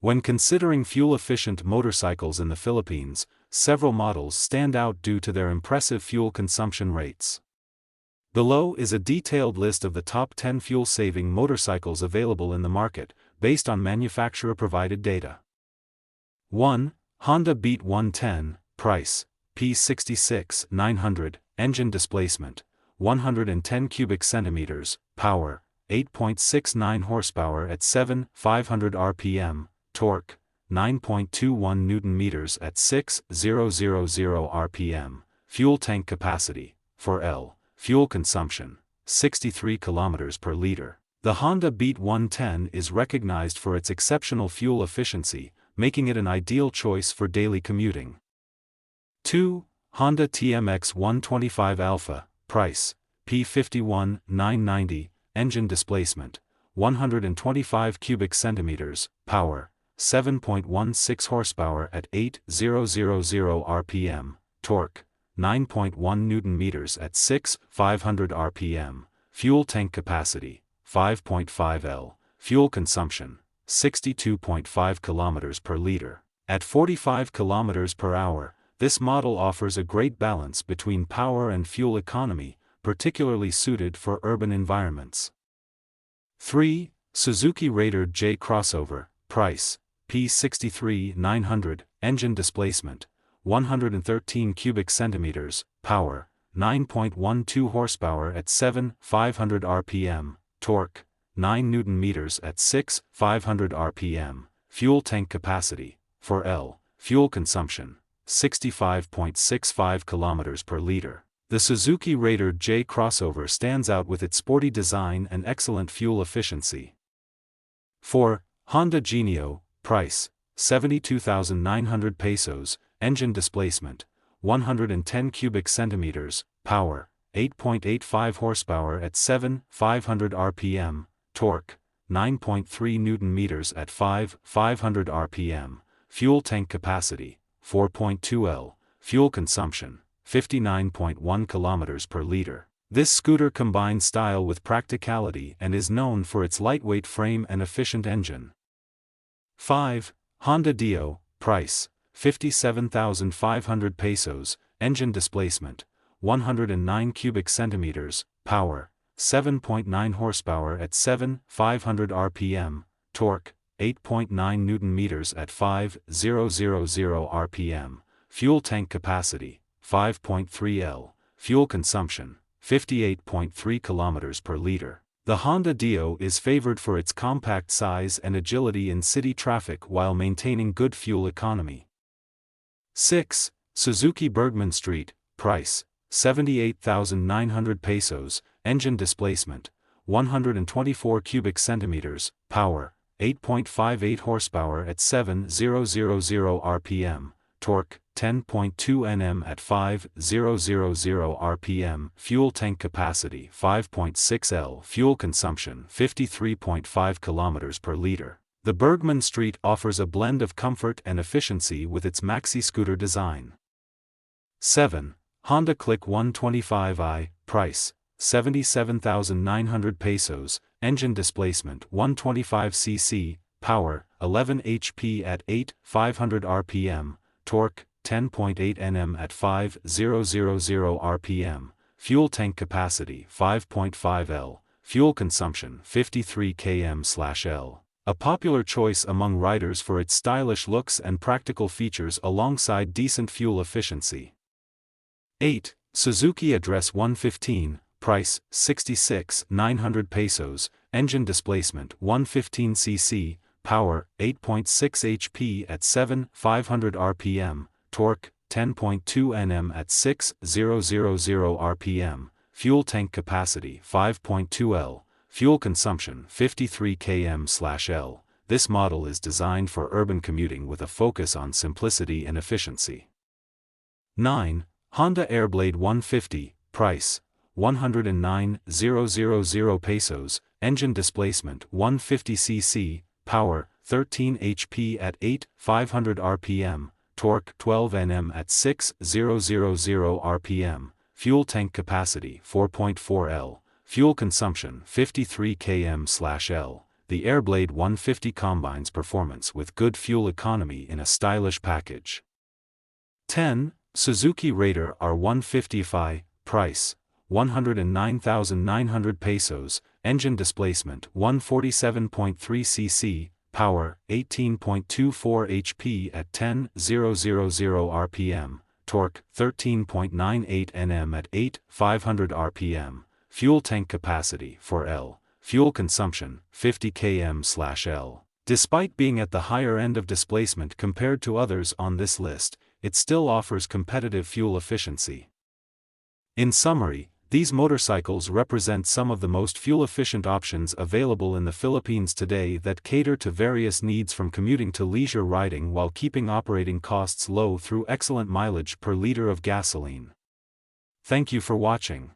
When considering fuel-efficient motorcycles in the Philippines, several models stand out due to their impressive fuel consumption rates. Below is a detailed list of the top 10 fuel-saving motorcycles available in the market, based on manufacturer-provided data. 1. Honda Beat 110, price, P66 900, engine displacement, 110 cubic centimeters, power, 8.69 horsepower at 7,500 rpm, torque, 9.21 Newton-meters at 6,000 rpm, fuel tank capacity, 4L, fuel consumption, 63 km per liter. The Honda Beat 110 is recognized for its exceptional fuel efficiency, making it an ideal choice for daily commuting. 2. Honda TMX 125 Alpha, price, P51 990, engine displacement, 125 cubic centimeters, power, 7.16 horsepower at 8,000 rpm, torque, 9.1 Newton-meters at 6,500 rpm, fuel tank capacity, 5.5 L, fuel consumption, 62.5 km per liter. At 45 km per hour, this model offers a great balance between power and fuel economy, particularly suited for urban environments. 3. Suzuki Raider J Crossover, price, P63 900, engine displacement, 113 cubic centimeters, power, 9.12 horsepower at 7,500 rpm, torque, 9 Newton-meters at 6,500 rpm, fuel tank capacity, 4L, fuel consumption, 65.65 km per liter. The Suzuki Raider J Crossover stands out with its sporty design and excellent fuel efficiency. 4. Honda Genio, price, 72,900 pesos, engine displacement, 110 cubic centimeters, power, 8.85 horsepower at 7,500 rpm, torque, 9.3 Newton-meters at 5,500 rpm, fuel tank capacity, 4.2 L, fuel consumption, 59.1 km per liter. This scooter combines style with practicality and is known for its lightweight frame and efficient engine. 5. Honda Dio, price, 57,500 pesos, engine displacement, 109 cubic centimeters, power, 7.9 horsepower at 7,500 rpm, torque, 8.9 Newton-meters at 5,000 rpm, fuel tank capacity, 5.3 L, fuel consumption, 58.3 km per liter. The Honda Dio is favored for its compact size and agility in city traffic while maintaining good fuel economy. 6. Suzuki Bergman Street, price, 78,900 pesos, engine displacement, 124 cubic centimeters, power, 8.58 horsepower at 7,000 rpm, torque, 10.2 Nm at 5,000 rpm, fuel tank capacity 5.6 L, fuel consumption 53.5 km per liter. The Bergman Street offers a blend of comfort and efficiency with its maxi scooter design. 7. Honda Click 125i, price, 77,900 pesos, engine displacement 125 cc, power, 11 HP at 8,500 rpm, torque, 10.8 Nm at 5,000 rpm, fuel tank capacity 5.5 L, fuel consumption 53 km/L. A popular choice among riders for its stylish looks and practical features alongside decent fuel efficiency. 8. Suzuki Address 115, price, 66,900 pesos, engine displacement 115 cc, power, 8.6 HP at 7,500 rpm, torque, 10.2 Nm at 6,000 rpm, fuel tank capacity 5.2 L, fuel consumption 53 km/L. This model is designed for urban commuting with a focus on simplicity and efficiency. 9. Honda Airblade 150, price, 109,000 pesos, engine displacement 150 cc, power, 13 HP at 8,500 rpm, torque 12 Nm at 6,000 rpm, fuel tank capacity 4.4 L, fuel consumption 53 km/L. the Airblade 150 combines performance with good fuel economy in a stylish package. 10. Suzuki Raider R150 Fi, price, 109,900 pesos, engine displacement 147.3 cc, power 18.24 HP at 10,000 rpm, torque 13.98 Nm at 8,500 rpm, fuel tank capacity 4L, fuel consumption 50 km/L. Despite being at the higher end of displacement compared to others on this list, it still offers competitive fuel efficiency. In summary, these motorcycles represent some of the most fuel-efficient options available in the Philippines today that cater to various needs from commuting to leisure riding while keeping operating costs low through excellent mileage per liter of gasoline. Thank you for watching.